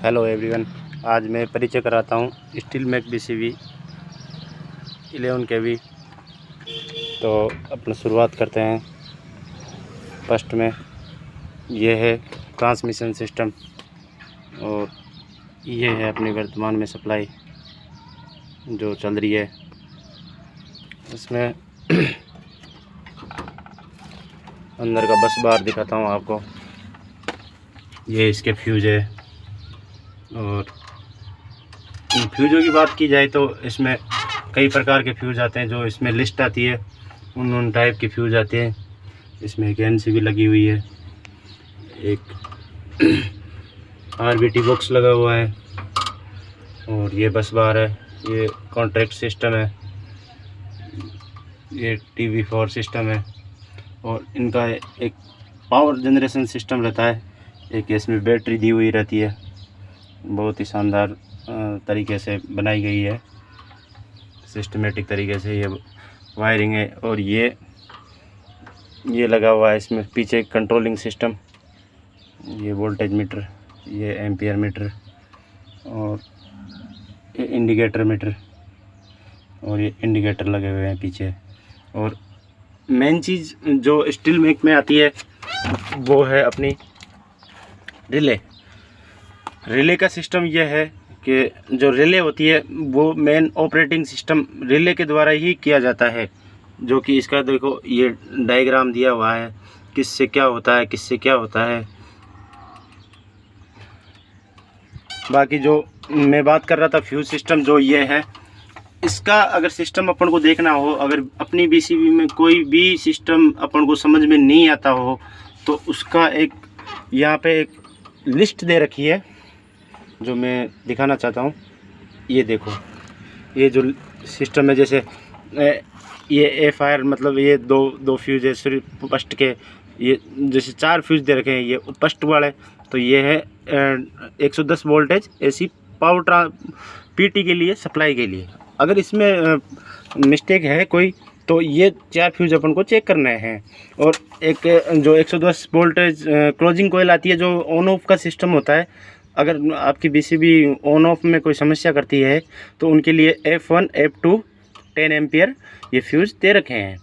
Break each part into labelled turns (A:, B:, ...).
A: Hello everyone, आज मैं परिचय कराता हूँ स्टील मैक BCV 11 kV। तो अपना शुरुआत करते हैं। फर्स्ट में ये है ट्रांसमिशन सिस्टम और ये है अपनी वर्तमान में सप्लाई जो चल रही है। इसमें अंदर का बस बार दिखाता हूँ आपको। ये इसके फ्यूज है और फ्यूज़ों की बात की जाए तो इसमें कई प्रकार के फ्यूज़ आते हैं। जो इसमें लिस्ट आती है उन टाइप के फ्यूज़ आते हैं। इसमें एक NC भी लगी हुई है, एक RBT बॉक्स लगा हुआ है और ये बस बार है। ये कॉन्ट्रैक्ट सिस्टम है, ये TV4 सिस्टम है और इनका एक पावर जनरेशन सिस्टम रहता है। एक इसमें बैटरी दी हुई रहती है, बहुत ही शानदार तरीके से बनाई गई है, सिस्टमेटिक तरीके से ये वायरिंग है। और ये लगा हुआ है इसमें पीछे कंट्रोलिंग सिस्टम, ये वोल्टेज मीटर, ये एम्पियर मीटर और ये इंडिकेटर मीटर और ये इंडिकेटर लगे हुए हैं पीछे। और मेन चीज़ जो स्टील मेक में आती है वो है अपनी रिले का सिस्टम। यह है कि जो रिले होती है वो मेन ऑपरेटिंग सिस्टम रिले के द्वारा ही किया जाता है। जो कि इसका देखो ये डायग्राम दिया हुआ है, किससे क्या होता है, किससे क्या होता है। बाकी जो मैं बात कर रहा था फ्यूज सिस्टम जो ये है, इसका अगर सिस्टम अपन को देखना हो, अगर अपनी BCV में कोई भी सिस्टम अपन को समझ में नहीं आता हो तो उसका एक यहाँ पे एक लिस्ट दे रखी है जो मैं दिखाना चाहता हूँ। ये देखो, ये जो सिस्टम है, जैसे ये FIR मतलब ये दो फ्यूज है सिर्फ फर्स्ट के। ये जैसे 4 फ्यूज दे रखे हैं, ये फर्स्ट वाले। तो ये है 110 वोल्टेज AC पावर PT के लिए, सप्लाई के लिए। अगर इसमें मिस्टेक है कोई तो ये 4 फ्यूज अपन को चेक करने हैं। और एक जो 110 वोल्टेज क्लोजिंग कोयल आती है, जो ऑन ऑफ का सिस्टम होता है। अगर आपकी BCV ऑन ऑफ में कोई समस्या करती है तो उनके लिए F1 F2 10 एम्पियर ये फ्यूज़ दे रखे हैं।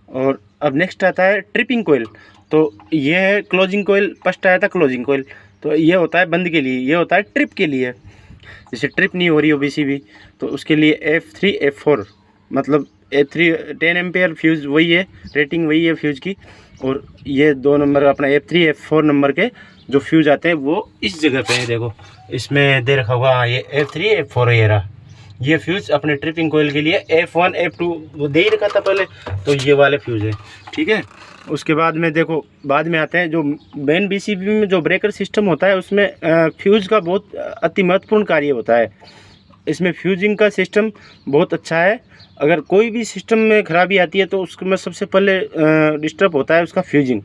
A: और अब नेक्स्ट आता है ट्रिपिंग कोयल। तो ये है क्लोजिंग कोयल, फर्स्ट आया था क्लोजिंग कोयल, तो ये होता है बंद के लिए, ये होता है ट्रिप के लिए। जैसे ट्रिप नहीं हो रही हो BCV तो उसके लिए F3 F4 मतलब F3 10 एम्पियर फ्यूज़ वही है, रेटिंग वही है फ्यूज़ की। और ये 2 नंबर अपना F3 F4 नंबर के जो फ्यूज आते हैं वो इस जगह पे है। देखो इसमें दे रखा होगा, ये F3 F4 ये रहा। ये फ्यूज अपने ट्रिपिंग कोयल के लिए F1 F2 वो दे ही रखा था पहले, तो ये वाले फ्यूज है, ठीक है। उसके बाद में देखो, बाद में आते हैं जो मेन BCV में जो ब्रेकर सिस्टम होता है, उसमें फ्यूज का बहुत अति महत्वपूर्ण कार्य होता है। इसमें फ्यूजिंग का सिस्टम बहुत अच्छा है। अगर कोई भी सिस्टम में ख़राबी आती है तो उसमें सबसे पहले डिस्टर्ब होता है उसका फ्यूजिंग।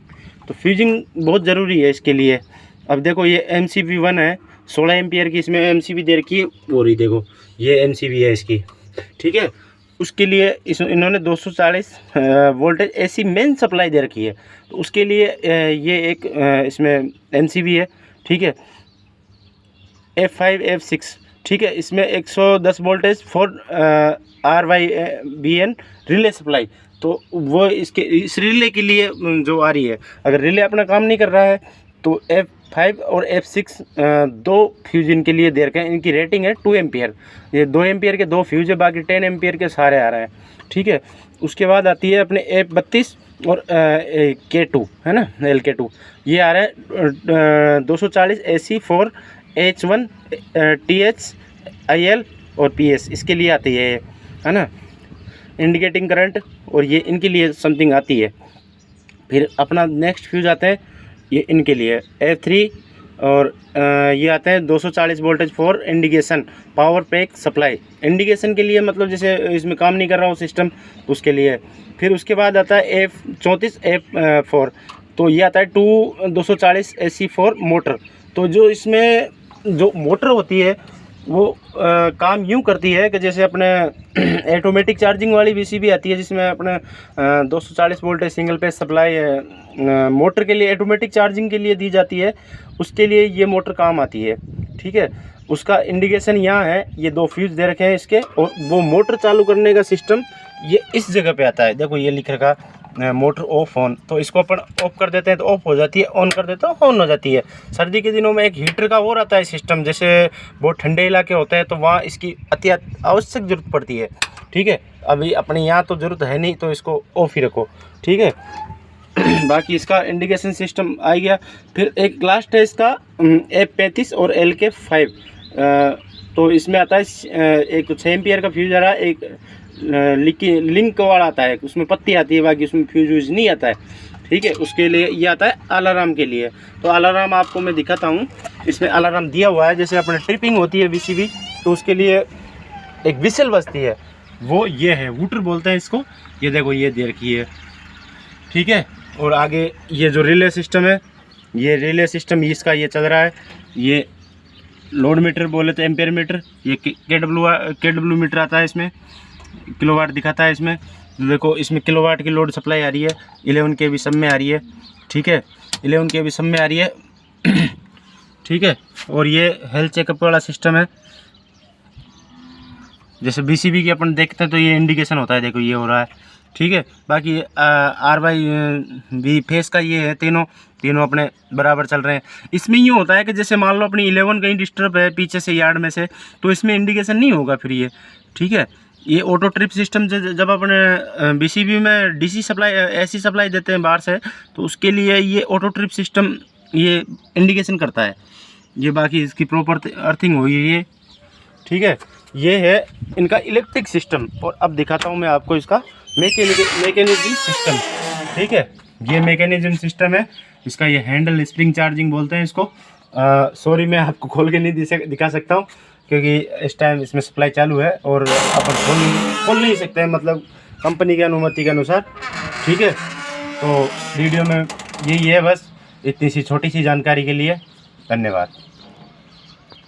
A: तो फ्यूजिंग बहुत ज़रूरी है इसके लिए। अब देखो ये MCV 1 है, 16 एम्पियर की इसमें MCV दे रखी है। और ये देखो ये MCV है इसकी, ठीक है। उसके लिए इन्होंने 240 वोल्टेज AC मेन सप्लाई दे रखी है। तो उसके लिए ये एक इसमें MCV है, ठीक है, F5 F6, ठीक है। इसमें 110 voltage for RYBN relay supply. तो वो इस रिले के लिए जो आ रही है, अगर रिले अपना काम नहीं कर रहा है तो F5 और F6 दो फ्यूज इनके लिए दे रखे हैं। इनकी रेटिंग है 2 एम्पियर। ये 2 एम्पियर के 2 फ्यूज है, बाकी 10 एम्पियर के सारे आ रहे हैं, ठीक है। उसके बाद आती है अपने F32 और K2 है ना, LK2। ये आ रहा है 240 AC for H1 TH IL और PS, इसके लिए आती है ना, इंडिकेटिंग करंट। और ये इनके लिए समथिंग आती है। फिर अपना नेक्स्ट फ्यूज आते हैं ये इनके लिए F3 और ये आते हैं 240 voltage for indication power pack supply. Indication के लिए मतलब जैसे इसमें काम नहीं कर रहा हो सिस्टम, उसके लिए। फिर उसके बाद आता है F34 F4, तो ये आता है 240 AC फॉर मोटर। तो जो इसमें जो मोटर होती है वो काम यूँ करती है कि जैसे अपने ऑटोमेटिक चार्जिंग वाली बीसीबी आती है जिसमें अपने 240 वोल्ट सिंगल फेज सप्लाई है, मोटर के लिए ऑटोमेटिक चार्जिंग के लिए दी जाती है, उसके लिए ये मोटर काम आती है। ठीक है, उसका इंडिकेशन यहाँ है, ये 2 फ्यूज दे रखे हैं इसके, और वो मोटर चालू करने का सिस्टम ये इस जगह पे आता है। देखो ये लिख रखा मोटर ऑफ ऑन, तो इसको अपन ऑफ कर देते हैं तो ऑफ हो जाती है, ऑन कर देते हैं तो ऑन हो जाती है। सर्दी के दिनों में एक हीटर का और आता है सिस्टम, जैसे बहुत ठंडे इलाके होते हैं तो वहाँ इसकी अति आवश्यक ज़रूरत पड़ती है। ठीक है, अभी अपने यहाँ तो ज़रूरत है नहीं तो इसको ऑफ ही रखो। ठीक है, बाकी इसका इंडिकेशन सिस्टम आ गया। फिर एक लास्ट है इसका F35 और LK5, तो इसमें आता है एक 6 एम्पियर का फ्यूज आ रहा है, एक लिंक वाला आता है, उसमें पत्ती आती है, बाकी उसमें फ्यूज व्यूज नहीं आता है। ठीक है, उसके लिए ये आता है अलार्म के लिए। तो अलार्म आपको मैं दिखाता हूँ, इसमें अलार्म दिया हुआ है। जैसे अपने ट्रिपिंग होती है बीसीबी तो उसके लिए एक विसल बजती है, वो ये है, वूटर बोलते हैं इसको। ये देखो ये दे रखी है। ठीक है, और आगे ये जो रिले सिस्टम है, ये रिले सिस्टम इसका ये चल रहा है। ये लोड मीटर बोले तो एम्पेयर मीटर, ये केडब्ल्यू मीटर आता है, इसमें किलोवाट दिखाता है। इसमें देखो इसमें किलोवाट की लोड सप्लाई आ रही है, 11 kV सब में आ रही है। ठीक है, 11 kV सब में आ रही है। ठीक है, और ये हेल्थ चेकअप वाला सिस्टम है। जैसे बीसीबी की अपन देखते हैं तो ये इंडिकेशन होता है, देखो ये हो रहा है। ठीक है, बाकी RY फेस का ये है, तीनों अपने बराबर चल रहे हैं। इसमें ये होता है कि जैसे मान लो अपनी 11 कहीं डिस्टर्ब है पीछे से यार्ड में से, तो इसमें इंडिकेशन नहीं होगा फिर ये। ठीक है, ये ऑटो ट्रिप सिस्टम जब अपने बीसीबी में डीसी सप्लाई एसी सप्लाई देते हैं बाहर से, तो उसके लिए ये ऑटो ट्रिप सिस्टम ये इंडिकेशन करता है। ये बाकी इसकी प्रॉपर अर्थिंग हुई है ये। ठीक है, ये है इनका इलेक्ट्रिक सिस्टम। और अब दिखाता हूँ मैं आपको इसका मैकेनिज्म सिस्टम। ठीक है, ये मैकेनिज्म सिस्टम है इसका, ये हैंडल स्प्रिंग चार्जिंग बोलते हैं इसको। सॉरी मैं आपको खोल के नहीं दिखा सकता हूँ क्योंकि इस टाइम इसमें सप्लाई चालू है और अपन खोल नहीं सकते हैं, मतलब कंपनी की अनुमति के अनुसार। ठीक है, तो वीडियो में यही है बस, इतनी सी छोटी सी जानकारी के लिए धन्यवाद।